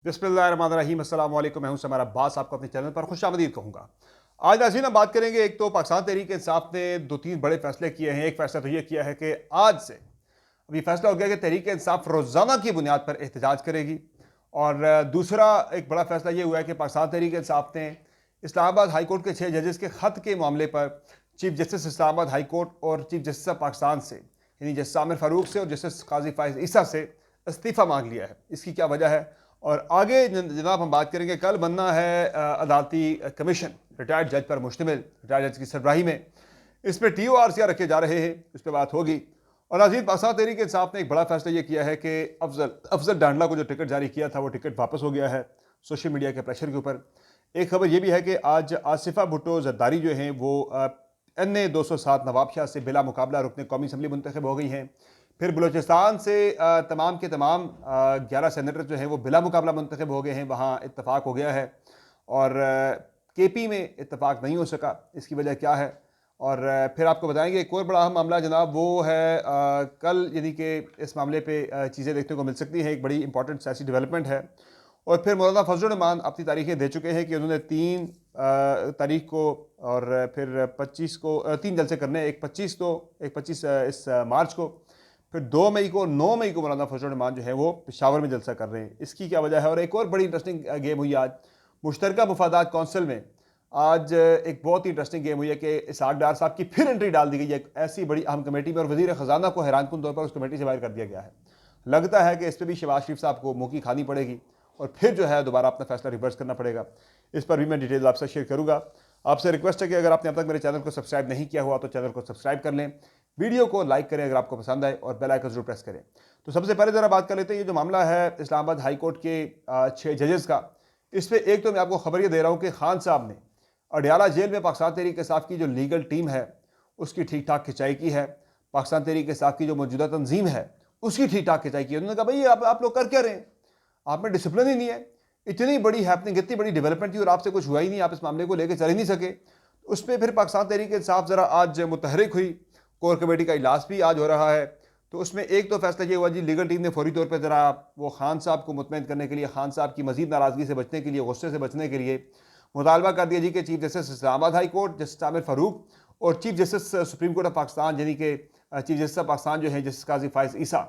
बिस्मिल्लाहिर्रहमानिर्रहीम अस्सलाम वालेकुम। मैं हूं समार अब्बास, आपको अपने चैनल पर खुशामदीद कहूँगा। आज नाज़रीन हम बात करेंगे, एक तो पाकिस्तान तहरीक इंसाफ ने 2-3 बड़े फैसले किए हैं। एक फैसला तो यह किया है कि आज से अभी फैसला हो गया कि तहरीक इंसाफ रोज़ाना की बुनियाद पर एहतजाज करेगी। और दूसरा एक बड़ा फैसला यह हुआ है कि पाकिस्तान तहरीक इंसाफ ने इस्लामाबाद हाई कोर्ट के 6 जजेस के ख़त के मामले पर chief justice Islamabad high court और चीफ जस्टिस ऑफ पाकिस्तान से, यानी जस्टिस आमिर फ़ारूक से और जस्टिस काजी फ़ाइज़ ईसा से इस्तीफ़ा मांग लिया है। इसकी क्या वजह है और आगे जनाब हम बात करेंगे। कल बनना है अदालती कमीशन रिटायर्ड जज पर मुश्तमिल, रिटायर्ड जज की सरबराही में। इस पर TOR रखे जा रहे हैं, इस पर बात होगी। और नाज़रीन, पाकिस्तान तहरीक इंसाफ ने एक बड़ा फैसला ये किया है कि अफजल डांडला को जो टिकट जारी किया था वो टिकट वापस हो गया है सोशल मीडिया के प्रेशर के ऊपर। एक खबर ये भी है कि आज आसिफा भुट्टो जरदारी जो हैं वो NA 207 नवाब शाह से बिला मुकाबला रुकने कौमी असम्बली मुंतखब हो गई हैं। फिर बलूचिस्तान से तमाम के तमाम 11 सेनेटर जो हैं वो बिला मुकाबला मुंतखब हो गए हैं, वहाँ इत्तफाक हो गया है। और KP में इत्तफाक नहीं हो सका, इसकी वजह क्या है? और फिर आपको बताएंगे एक और बड़ा अहम मामला जनाब, वो है कल, यानी कि इस मामले पे चीज़ें देखने को मिल सकती हैं। एक बड़ी इंपॉर्टेंट सियासी डेवलपमेंट है। और फिर मौलाना फजल रहमान अपनी तारीखें दे चुके हैं कि उन्होंने 3 तारीख को और फिर 25 को 3 जलसे करने, एक 25 को, एक 25 इस मार्च को, फिर 2 मई को, 9 मई को मौलाना फजल रहमान जो है वो पेशावर में जलसा कर रहे हैं। इसकी क्या वजह है? और एक और बड़ी इंटरेस्टिंग गेम हुई आज मुश्तरका मुफादात कौंसिल में। आज एक बहुत ही इंटरेस्टिंग गेम हुई है कि इसहाक डार साहब की फिर एंट्री डाल दी गई है ऐसी बड़ी अहम कमेटी में, और वजीर ख़जाना को हैरानकुन तौर पर उस कमेटी से बाहर कर दिया गया है। लगता है कि इस पर भी शहबाज शरीफ साहब को मुँह की खानी पड़ेगी और फिर जो है दोबारा अपना फैसला रिवर्स करना पड़ेगा। इस पर भी मैं डिटेल आपसे शेयर करूंगा। आपसे रिक्वेस्ट है कि अगर आपने अब तक मेरे चैनल को सब्सक्राइब नहीं किया हुआ तो चैनल को सब्सक्राइब कर लें, वीडियो को लाइक करें अगर आपको पसंद आए, और बेल आइकन जरूर प्रेस करें। तो सबसे पहले ज़रा बात कर लेते हैं, ये जो मामला है इस्लामाबाद हाई कोर्ट के 6 जजेस का, इस पर एक तो मैं आपको खबर ये दे रहा हूँ कि खान साहब ने अडयाला जेल में पाकिस्तान तहरीक इंसाफ की जो लीगल टीम है उसकी ठीक ठाक खिंचाई की है। पाकिस्तान तहरीक इंसाफ की जो मौजूदा तंजीम है उसकी ठीक ठाक खिंचाई की है। उन्होंने कहा भाई आप लोग कर क्या रहे हैं, आप में डिसिप्लिन ही नहीं है। इतनी बड़ी हैपनिंग, इतनी बड़ी डेवलपमेंट थी और आपसे कुछ हुआ ही नहीं, आप इस मामले को लेकर चल ही नहीं सके। उस पर फिर पाकिस्तान तहरीक इंसाफ ज़रा आज मुतहरिक हुई। कोर कमेटी का इजलास भी आज हो रहा है। तो उसमें एक तो फैसला ये हुआ जी, लीगल टीम ने फौरी तौर पर ज़रा वो खान साहब को मुतमईन करने के लिए, खान साहब की मजीद नाराज़गी से बचने के लिए, गुस्से से बचने के लिए मुतालबा कर दिया जी कि chief justice Islamabad high court justice Aamir Farooq और chief justice supreme court of Pakistan, यानी कि चीफ जस्टिस ऑफ पाकिस्तान जो है जस्टिस काजी फ़ाइज़ ईसा,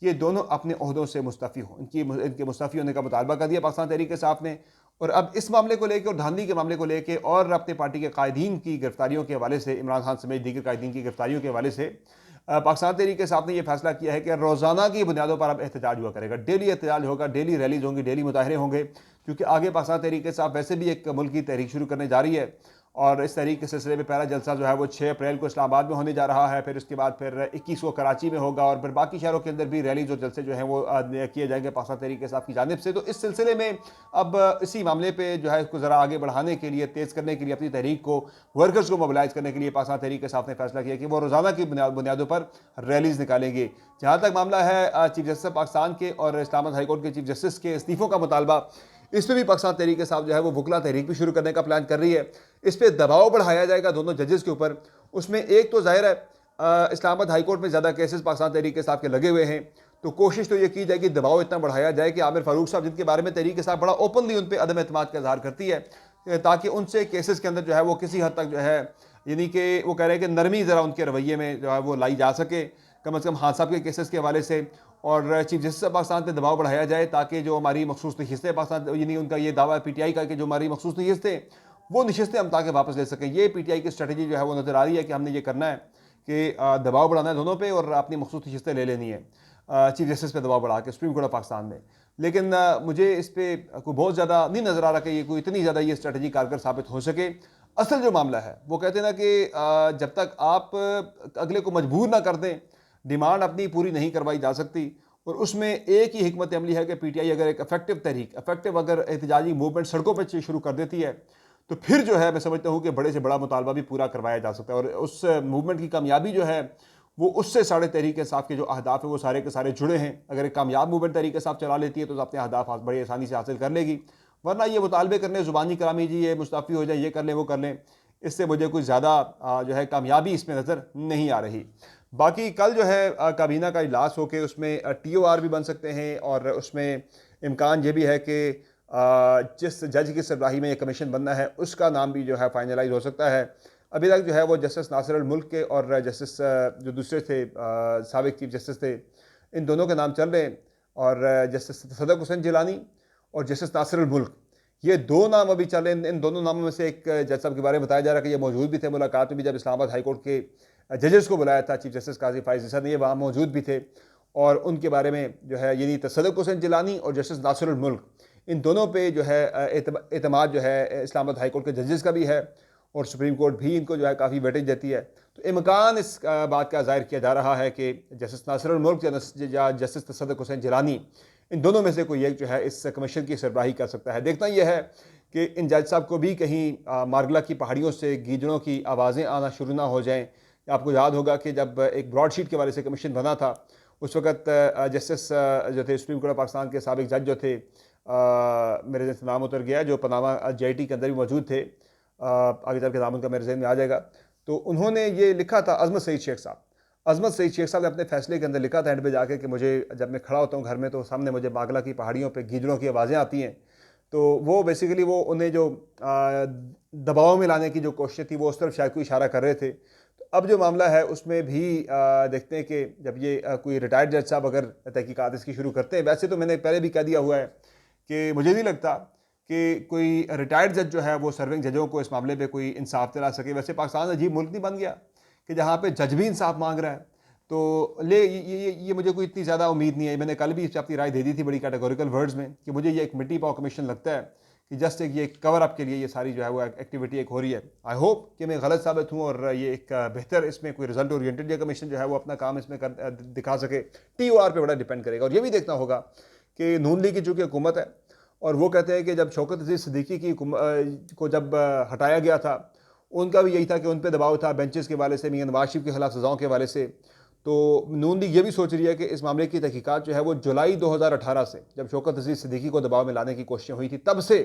ये दोनों अपने ओहदों से मुस्तफ़ी हों। इनके मुस्तफ़ी होने का मुतालबा कर दिया पाकिस्तान तहरीक इंसाफ ने। और अब इस मामले को लेकर और धांधली के मामले को लेकर और अपने पार्टी के कायदीन की गिरफ्तारियों के हवाले से, इमरान खान समेत दीगर कायदीन की गिरफ्तारियों के हवाले से पाकिस्तान तहरीक इंसाफ ने यह फैसला किया है कि रोज़ाना की बुनियादों पर अब एहतजाज हुआ करेगा। डेली एहतजाज होगा, डेली रैलीज होंगी, डेली मुजाहरे होंगे, क्योंकि आगे पाकिस्तान तहरीक इंसाफ वैसे भी एक मुल्क की तहरीक शुरू करने जा रही है। और इस तहरीक के सिलसिले में पहला जलसा जो है वो 6 अप्रैल को इस्लामाबाद में होने जा रहा है। फिर उसके बाद फिर 21 को कराची में होगा, और फिर बाकी शहरों के अंदर भी रैलीज और जलसे जो हैं वो किए जाएंगे पाकिस्तान तहरीक इंसाफ की जानिब से। तो इस सिलसिले में अब इसी मामले पर जो है इसको ज़रा आगे बढ़ाने के लिए, तेज़ करने के लिए, अपनी तहरीक को, वर्कर्स को मोबिलाइज करने के लिए पाकिस्तान तहरीक इंसाफ ने फैसला किया कि वो रोज़ाना की बुनियादों पर रैलीज निकालेंगे। जहाँ तक मामला है चीफ जस्टिस पाकिस्तान के और इस्लामाबाद हाई कोर्ट के चीफ जस्टिस के इस्तीफ़ों का मुतालबा, इस पर भी पाकिस्तान तहरीक इंसाफ जो है वो वकला तहरीक भी शुरू करने का प्लान कर रही है। इस पर दबाव बढ़ाया जाएगा दोनों जजेस के ऊपर। उसमें एक तो जाहिर है इस्लामाबाद हाई कोर्ट में ज़्यादा केसेस पाकिस्तान तहरीक इंसाफ के लगे हुए हैं, तो कोशिश तो ये की जाए कि दबाव इतना बढ़ाया जाए कि आमिर फ़ारूक साहब, जिनके बारे में तहरीक इंसाफ बड़ा ओपनली उन पर अदम एतमाद का इजहार करती है, ताकि उनसे केसेस के अंदर जो है वो किसी हद तक जो है, यानी कि वो कह रहे हैं कि नरमी ज़रा उनके रवैये में जो है वो लाई जा सके, कम से कम खान साहब के केसेस के हवाले से। और चीफ जस्टिस पाकिस्तान पर दबाव बढ़ाया जाए ताकि जो हमारी मखसूस नशिस्तें पाकिस्तान, यानी उनका ये दावा PTI का कि जो हमारी मखसूस नशिस्तें, वो नशिस्तें हम ताकि वापस ले सकें। ये PTI की स्ट्रेटजी जो है वो नज़र आ रही है कि हमने ये करना है कि दबाव बढ़ाना है दोनों पे और अपनी मखसूस नशिस्तें ले लेनी है चीफ जस्टिस पे दबाव बढ़ा के सुप्रीम कोर्ट ऑफ पाकिस्तान में। लेकिन मुझे इस पर कोई बहुत ज़्यादा नहीं नज़र आ रहा कि ये कोई इतनी ज़्यादा ये स्ट्रेटजी कारगर साबित हो सके। असल जो मामला है वो कहते हैं ना कि जब तक आप अगले को मजबूर ना कर दें, डिमांड अपनी पूरी नहीं करवाई जा सकती। और उसमें एक ही हिकमत अमली है कि PTI अगर एक इफेक्टिव तहरीक, इफेक्टिव अगर एहतजाजी मूवमेंट सड़कों पर शुरू कर देती है, तो फिर जो है मैं समझता हूँ कि बड़े से बड़ा मुतालबा भी पूरा करवाया जा सकता है। और उस मूवमेंट की कामयाबी जो है वो उससे सारे तहरीक इंसाफ के जो अहदाफ है वो सारे के सारे जुड़े हैं। अगर एक कामयाब मूवमेंट तहरीक इंसाफ चला लेती है तो अपने अहदाफ बड़ी आसानी से हासिल कर लेगी। वरना ये मुतालबे करने, ज़ुबानी करामी जी ये मुस्तफ़ी हो जाए, ये कर लें, वो कर लें, इससे मुझे कुछ ज़्यादा जो है कामयाबी इसमें नज़र नहीं आ रही। बाकी कल जो है काबीना का इजलास होकर उसमें TOR भी बन सकते हैं और उसमें इम्कान ये भी है कि जिस जज की सरबराही में ये कमीशन बनना है उसका नाम भी जो है फाइनलाइज हो सकता है। अभी तक जो है वो जस्टिस नासिर अल मुल्क के और जस्टिस जो दूसरे थे साबिक चीफ जस्टिस थे, इन दोनों के नाम चल रहे हैं, और जस्टिस सदक हुसैन जिलानी और जस्टिस नासिर अल मुल्क, ये दो नाम अभी चल रहे हैं। इन दोनों नामों में से एक जज साहब के बारे में बताया जा रहा है कि ये मौजूद भी थे मुलाकात में भी, जब इस्लामाबाद हाई कोर्ट के जजेस को बुलाया था चीफ जस्टिस काजी फायज सर ने, ये वहाँ मौजूद भी थे। और उनके बारे में जो है यानी सदक हुसैन जिलानी और जस्टिस नासिर अल मुल्क, इन दोनों पे जो है एतमाद जो है इस्लामाबाद हाई कोर्ट के जजेस का भी है, और सुप्रीम कोर्ट भी इनको जो है काफ़ी वेटेज देती है। तो इम्कान इस बात का जाहिर किया जा रहा है कि जस्टिस नासिर अल मुल्क या जस्टिस सदक हुसैन जिलानी, इन दोनों में से कोई एक जो है इस कमीशन की सरबराही कर सकता है। देखना यह है कि इन जज साहब को भी कहीं मारगला की पहाड़ियों से गीदड़ों की आवाज़ें आना शुरू ना हो जाएं। आपको याद होगा कि जब एक ब्रॉडशीट के वाले से कमीशन बना था, उस वक्त जस्टिस जो थे सुप्रीम कोर्ट ऑफ पाकिस्तान के साबिक जज जो थे, मेरे जैसे नाम उतर गया, जो पनामा JIT के अंदर भी मौजूद थे, आगे चल के नाम उनका मेरे जहन में आ जाएगा। तो उन्होंने ये लिखा था, अजमत सईद शेख साहब, अजमत सईद शेख साहब ने अपने फैसले के अंदर लिखा था एंड पे जाके कि मुझे जब मैं खड़ा होता हूँ घर में तो सामने मुझे मागला की पहाड़ियों पे गीदड़ों की आवाज़ें आती हैं। तो वो बेसिकली वो उन्हें जो दबाव में लाने की जो कोशिश थी वो उस तरफ शायद कोई इशारा कर रहे थे। तो अब जो मामला है उसमें भी देखते हैं कि जब ये कोई रिटायर्ड जज साहब अगर तहकीकात इसकी शुरू करते हैं, वैसे तो मैंने पहले भी कह दिया हुआ है कि मुझे नहीं लगता कि कोई रिटायर्ड जज जो है वो सर्विंग जजों को इस मामले पे कोई इंसाफ दिला सके। वैसे पाकिस्तान अजीब मुल्क नहीं बन गया कि जहाँ पे जज भी इंसाफ मांग रहा है। तो ये मुझे कोई इतनी ज़्यादा उम्मीद नहीं है। मैंने कल भी इस पे अपनी राय दे दी थी बड़ी कैटेगोरिकल वर्ड्स में कि मुझे ये एक मिट्टी पाव कमीशन लगता है कि जस्ट एक ये कवर अप के लिए ये सारी जो है वो एक्टिविटी एक हो रही है। आई होप कि मैं गलत साबित हूँ और ये एक बेहतर इसमें कोई रिजल्ट ओरिएंटेड ये कमीशन जो है वो अपना काम इसमें दिखा सके। TOR पे बड़ा डिपेंड करेगा। और ये भी देखना होगा कि नून लीग की चूँकि हुकूमत है और वो कहते हैं कि जब शौकत अजीज सिद्दीकी की को जब हटाया गया था, उनका भी यही था कि उन पर दबाव था बेंचेस के वाले से, मियां नवाज शरीफ के खिलाफ सज़ाओं के वाले से। तो नून लीग ये भी सोच रही है कि इस मामले की तहकीकात जो है वो जुलाई 2018 से, जब शौकत अजीज सिद्दीकी को दबाव में लाने की कोशिशें हुई थी, तब से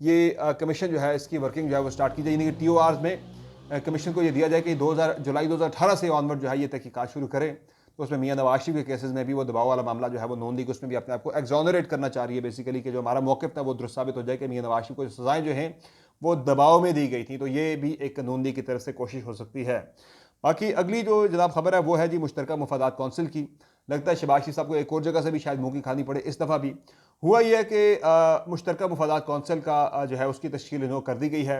ये कमीशन जो है इसकी वर्किंग जो है वो स्टार्ट की जाए। यानी कि TORs में कमीशन को ये दिया जाए कि जुलाई 2018 से ऑनवर्ड जो है ये तहकीकात शुरू करें। तो उसमें मियां नवाज शरीफ के केसेस में भी वो दबाव वाला मामला जो है वो नून लीग उसमें भी अपने आप को एक्सोनरेट करना चाह रही है बेसिकली, कि जो हमारा मौक़िफ़ था वो दुरुस्त साबित हो जाए कि मियां नवाज शरीफ को सज़ाएँ जो हैं वो दबाव में दी गई थी। तो ये भी एक नून लीग की तरफ से कोशिश हो सकती है। बाकी अगली जो जनाब खबर है वो है जी मुश्तरका मुफादात कौंसिल की। लगता है शहबाज शरीफ साहब को एक और जगह से भी शायद मुँह की खानी पड़े। इस दफ़ा भी हुआ यह है कि मुश्तरका मुफादात कौंसिल का जो है उसकी तश्कील इन्हों कर दी गई है,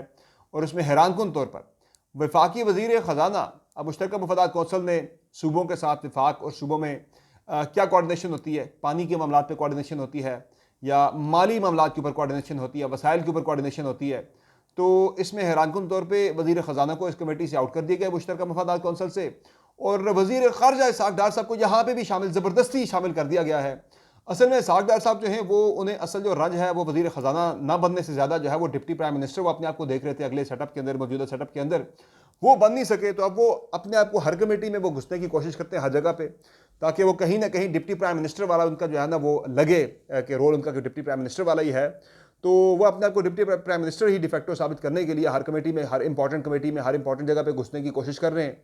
और उसमें हैरानकुन तौर पर वफाकी वज़ीर ख़जाना, अब मुश्तरका मुफादात कौंसिल ने सूबों के साथ वफाक और सूबों में क्या कोऑर्डिनेशन होती है, पानी के मामलात पे कोऑर्डिनेशन होती है या माली मामलात के ऊपर कोऑर्डिनेशन होती है, वसाइल के ऊपर कोऑर्डिनेशन होती है। तो इसमें हैरानकुन तौर पे वज़ीर ख़जाना को इस कमेटी से आउट कर दिया गया मुश्तरका मुफादात कौंसिल से, और वज़ीर ख़ारजा इसहाक़ डार साहब को यहाँ पे भी ज़बरदस्ती शामिल कर दिया गया है। असल में इसहाक़ डार साहब जो हैं वो, उन्हें असल जो रंज है वो वज़ीर ख़जाना ना बनने से ज़्यादा जो है वो डिप्टी प्राइम मिनिस्टर वो अपने आप को देख रहे थे अगले सेटअप के अंदर, मौजूदा सेटअप के अंदर वो बन नहीं सके। तो अब वो अपने आप को हर कमेटी में वो घुसने की कोशिश करते हैं हर जगह पे, ताकि वो कहीं ना कहीं डिप्टी प्राइम मिनिस्टर वाला उनका जो है ना वो लगे कि रोल उनका डिप्टी प्राइम मिनिस्टर वाला ही है। तो वो अपने आप को डिप्टी प्राइम मिनिस्टर ही डिफेक्टो साबित करने के लिए हर कमेटी में, हर इंपॉर्टेंट कमेटी में, हर इंपॉर्टेंट जगह पे घुसने की कोशिश कर रहे हैं।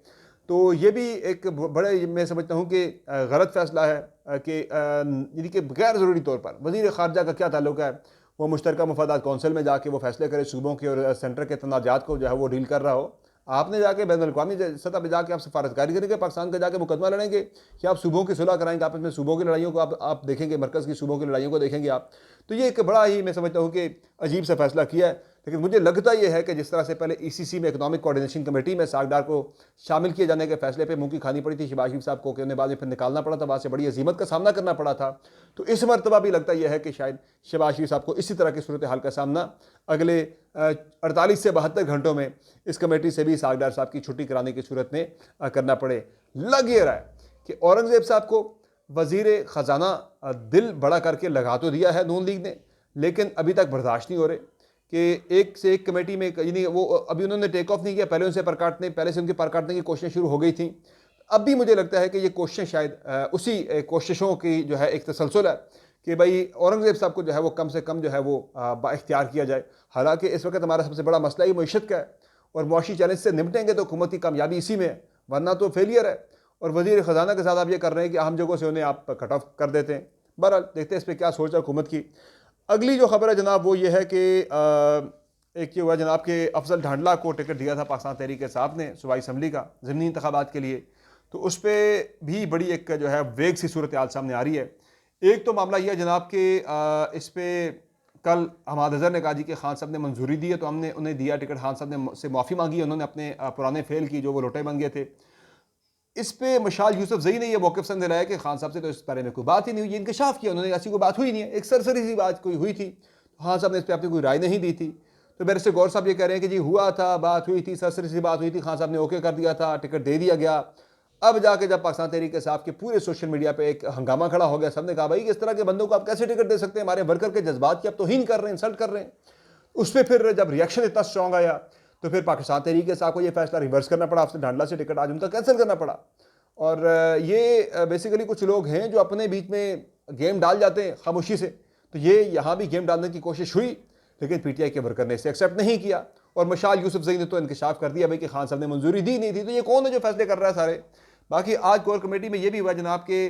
तो ये भी एक बड़े, मैं समझता हूँ कि गलत फैसला है कि यानी कि गैर ज़रूरी तौर पर वज़ीर ख़ारजा का क्या ताल्लुक है वो मुश्तरका मुफादात कौंसिल में जाके वो फैसले करे सूबों के और सेंटर के तनाज़ात को जो है वो डील कर रहा हो। आपने जाके बैनुल-अक़वामी सतह पर जाके आप सफारतकारी करेंगे, पाकिस्तान का जाके मुकदमा लड़ेंगे कि आप सूबों की सुलह कराएंगे, आपस में सूबों की लड़ाइयों को आप देखेंगे, मरकज़ की सूबों की लड़ाइयों को देखेंगे आप। तो ये एक बड़ा ही, मैं समझता हूँ कि अजीब सा फैसला किया है। लेकिन मुझे लगता यह है कि जिस तरह से पहले ECC में इकनॉमिक कोऑर्डिनेशन कमेटी में इसहाक़ डार को शामिल किए जाने के फैसले पे मुँह की खानी पड़ी थी शहबाज शरीफ साहब को, कि उन्हें बाद में फिर निकालना पड़ा था, बाद से बड़ी अजीमत का सामना करना पड़ा था। तो इस मरतबा भी लगता यह है कि शायद शहबाज शरीफ साहब को इसी तरह की सूरत हाल का सामना अगले 48 से 72 घंटों में इस कमेटी से भी इसहाक़ डार साहब की छुट्टी कराने की सूरत में करना पड़े। लग ये रहा है कि औरंगज़ेब साहब को वज़ीर ख़जाना दिल बड़ा करके लगा तो दिया है नून लीग ने, लेकिन अभी तक बर्दाश्त नहीं हो रहे कि एक से एक कमेटी में, यानी वो अभी उन्होंने टेक ऑफ नहीं किया, पहले से उनके पर काटने की कोशिशें शुरू हो गई थी। अब भी मुझे लगता है कि ये कोशिशें शायद उसी कोशिशों की जो है एक तसलसल है कि भाई औरंगज़ेब साहब को जो है वो कम से कम जो है वो बाइख्तियार किया जाए। हालांकि इस वक्त हमारा सबसे बड़ा मसला ही मईशत का है, और मुआशी चैलेंज से निपटेंगे तो हुकूमत की कामयाबी इसी में है, वरना तो फेलियर है। और वज़ीर ख़जाना के साथ आप ये कर रहे हैं कि अहम जगहों से उन्हें आप कट ऑफ कर देते हैं, बहरहाल देखते हैं इस पर क्या सोच है हुकूमत की। अगली जो खबर है जनाब वो ये है कि एक ये हुआ जनाब के अफजल ढांडला को टिकट दिया था पाकिस्तान तहरीक इंसाफ ने सूबाई असम्बली का ज़मीनी इंतखाबात के लिए, तो उस पर भी बड़ी एक जो है वेग सी सूरत हाल सामने आ रही है। एक तो मामला यह है जनाब के इस पर कल हमाद अजहर ने कहा जी कि खान साहब ने मंजूरी दी है, तो हमने उन्हें दिया टिकट। खान साहब ने से माफ़ी मांगी है, उन्होंने अपने पुराने फेल की जो वो लोटे बन गए थे। इस पे मशाल यूसुफ जई ने यह मौक़िफ़ समझ दिलाया कि खान साहब से तो इस बारे में कोई बात ही नहीं हुई, इंकशाफ किया उन्होंने, ऐसी कोई बात हुई नहीं है, एक सरसरी सी बात कोई हुई थी, खान साहब ने इस पर अपनी कोई राय नहीं दी थी। तो मेरे से गौर साहब ये कह रहे हैं कि जी हुआ था, बात हुई थी, सरसरी सी बात हुई थी, खान साहब ने ओके कर दिया था, टिकट दे दिया गया। अब जाके जब पाकिस्तान तहरीक इंसाफ के पूरे सोशल मीडिया पे एक हंगामा खड़ा हो गया, सबने कहा भाई इस तरह के बंदों को आप कैसे टिकट दे सकते हैं, हमारे वर्कर के जज्बात की आप तौहीन कर रहे हैं, इंसल्ट कर रहे हैं। उस पर फिर जब रिएक्शन इतना स्ट्रॉन्ग आया तो फिर पाकिस्तान तहरीक इंसाफ को यह फैसला रिवर्स करना पड़ा, अफजल ढांडला से टिकट आज उनका कैंसिल करना पड़ा। और ये बेसिकली कुछ लोग हैं जो अपने बीच में गेम डाल जाते हैं खामोशी से, तो ये यहाँ भी गेम डालने की कोशिश हुई, लेकिन पीटीआई के वर्कर ने इसे एक्सेप्ट नहीं किया। और मशाल यूसुफ जई ने तो इंकशाफ कर दिया भाई कि खान साहब ने मंजूरी दी नहीं थी, तो ये कौन है जो फैसले कर रहा है सारे। बाकी आज कोर कमेटी में ये भी हुआ जनाब के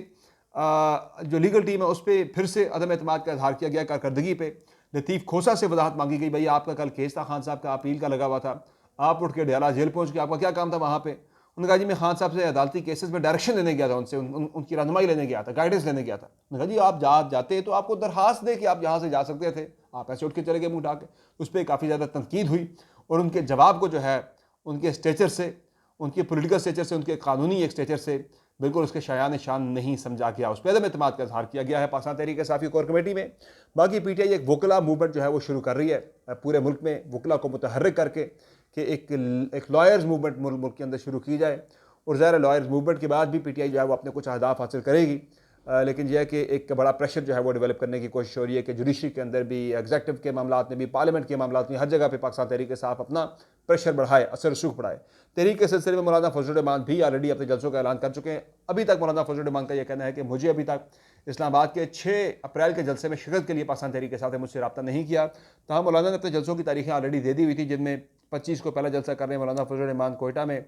जो लीगल टीम है उस पर फिर से अदम एतमाद का इजहार किया गया कारकर्दगी पे। लतीफ़ खोसा से वजाहत मांगी गई, भाई आपका कल केस था खान साहब का, अपील का लगा हुआ था, आप उठ के डयाला जेल पहुंच के, आपका क्या काम था वहाँ पे। उन्होंने कहा जी मैं खान साहब से अदालती केसेस में डायरेक्शन लेने गया था, उनसे उनकी रहनुमाई लेने गया था, गाइडेंस लेने गया था। उन्होंने कहा जी आप जाते तो आपको दरखास्त दे कि आप यहाँ से जा सकते थे, आप ऐसे उठ के चले गए मुँह उठा के। उस पर काफ़ी ज़्यादा तनकीद हुई और उनके जवाब को जो है उनके स्टेचर से, उनके पोलिटिकल स्टेचर से, उनके कानूनी एक स्टेचर से बिल्कुल उसके शायान शान नहीं समझा गया, उस पर अदम एतमाद का इजहार किया गया है पाकिस्तान तहरीक इंसाफ की कोर कमेटी में। बाकी पीटीआई एक वकला मूवमेंट जो है वो शुरू कर रही है पूरे मुल्क में, वकला को मुतहर्रिक करके कि एक लॉयर्स मूवमेंट मुल्क के अंदर शुरू की जाए। और ज़ाहिर लॉयर्स मूवमेंट के बाद भी पीटीआई जो है वो अपने कुछ अहदाफ हासिल करेगी, लेकिन यह है कि एक बड़ा प्रेशर जो है वो डेवलप करने की कोशिश हो रही है कि जुडिशरी के अंदर भी, एग्जीक्यूटिव के मामलात में भी, पार्लियामेंट के मामलात में, हर जगह पे पाकिस्तान तहरीक इंसाफ अपना प्रेशर बढ़ाए, असर रसूख बढ़ाए। तहरीक के सिलसिले में मौलाना फजल रहमान भी ऑलरेडी अपने जलसों का ऐलान कर चुके हैं। अभी तक मौलाना फजल रहमान का यह कहना है कि मुझे अभी तक इस्लामाबाद के 6 अप्रैल के जलसे में शिरकत के लिए पाकिस्तान तहरीक इंसाफ ने मुझसे रब्ता नहीं किया। तहाँ मौलाना ने अपने जलसों की तारीखें ऑलरेडी दे दी हुई थी, जिनमें 25 को पहला जलसा कर रहे हैं मौलाना फजल रहमान कोयटा में,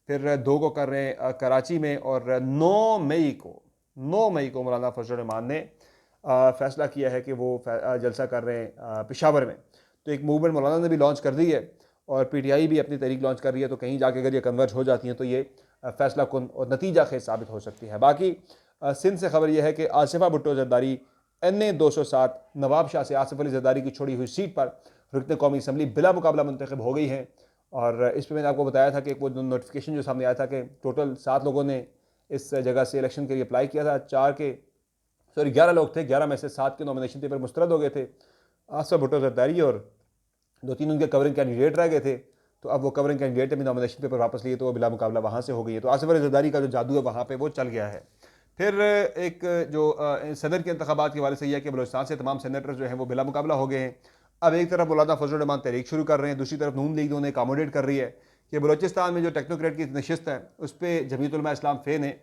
फिर 2 को कर रहे हैं कराची में, और 9 मई को मौलाना फजल रहमान ने फैसला किया है कि वो जलसा कर रहे हैं पेशावर में। तो एक मूवमेंट मौलाना ने भी लॉन्च कर दी है और पीटीआई भी अपनी तहरीक लॉन्च कर रही है, तो कहीं जाके अगर ये कन्वर्ज हो जाती हैं तो ये फैसला कुन और नतीजा खेज साबित हो सकती है। बाकी सिंध से खबर यह है कि आसिफा भुट्टो जरदारी NA 207 नवाब शाह से आसिफ अली जरदारी की छोड़ी हुई सीट पर रुकन कौमी असम्बली बिला मुकाबला मुंतखब हो गई है। और इस पर मैंने आपको बताया था कि वो नोटिफिकेशन जो सामने आया था कि टोटल 7 लोगों ने इस जगह से इलेक्शन के लिए अप्लाई किया था, 11 लोग थे, 11 में से 7 के नॉमिनेशन पेपर मुस्तरद हो गए थे। आसिफा भुट्टो जरदारी और 2-3 उनके कवरिंग कैंडिडेट रह गए थे, तो अब वो कवरिंग कैंडिडेट ने नॉमिनेशन पेपर वापस लिए, तो वो बिला मुकाबला वहाँ से हो गई है। तो आसिफ अली जरदारी का जो जादू है वहाँ पे वो चल गया है। फिर एक जो सदर के इंतखाबात के हवाले से यह है कि बलोचिस्तान से तमाम सेनेटर जो हैं वो बिला मुकाबला हो गए हैं। अब एक तरफ मौलाना फजल रहमान तहरीक शुरू कर रहे हैं, दूसरी तरफ नून लीग उन्हें अकोमोडेट कर रही है कि बलोचिस्तान में जो टेक्नोक्रेट की नशिस्त है उस पर जमीयत उलमा इस्लाम फ़े ने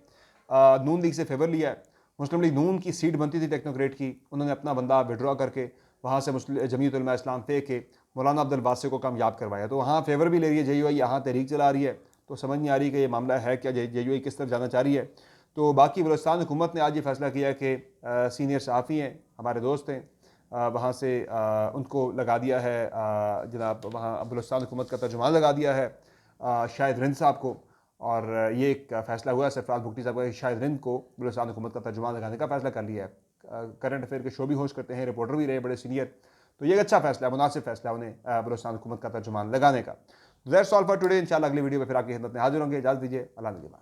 नून लीग से फेवर लिया है। मुस्लिम लीग नून की सीट बनती थी टेक्नोक्रेट की, उन्होंने अपना बंदा विड्रॉ करके वहाँ से जमीयत उलमा इस्लाम फ़े के मौलाना अब्दुल वासिक को कामयाब करवाया। तो वहाँ फेवर भी ले रही है JUI, यहाँ तहरीक चला रही है, तो समझ नहीं आ रही कि ये मामला है क्या, JUI किस तरफ जाना चाह रही है। तो बाकी बलोचिस्तान हुकूमत ने आज ये फैसला किया कि सीनियर सहाफ़ी हैं, हमारे दोस्त हैं, वहाँ से उनको लगा दिया है जनाब, वहाँ बलोचिस्तान हुकूमत का तर्जुमान लगा दिया है शाहिद रिंद साहब को। और ये एक फ़ैसला हुआ है सरफराज भुट्टी साहब का, शाहिद रिंद को बलोचिस्तान हुकूमत का तर्जुमान लगाने का फ़ैसला कर लिया है। करंट अफेयर के शो भी होस्ट करते हैं, रिपोर्टर भी रहे बड़े सीनियर, तो ये एक अच्छा फैसला है, मुनासिब फैसला उन्हें बलोचिस्तान हुकूमत का तर्जुमान लगाने का। That's all for today. इंशाल्लाह अगली वीडियो में फिर आपकी खिदमत में हाजिर होंगे। इजाज़त दीजिए, अल्लाह निगहबान।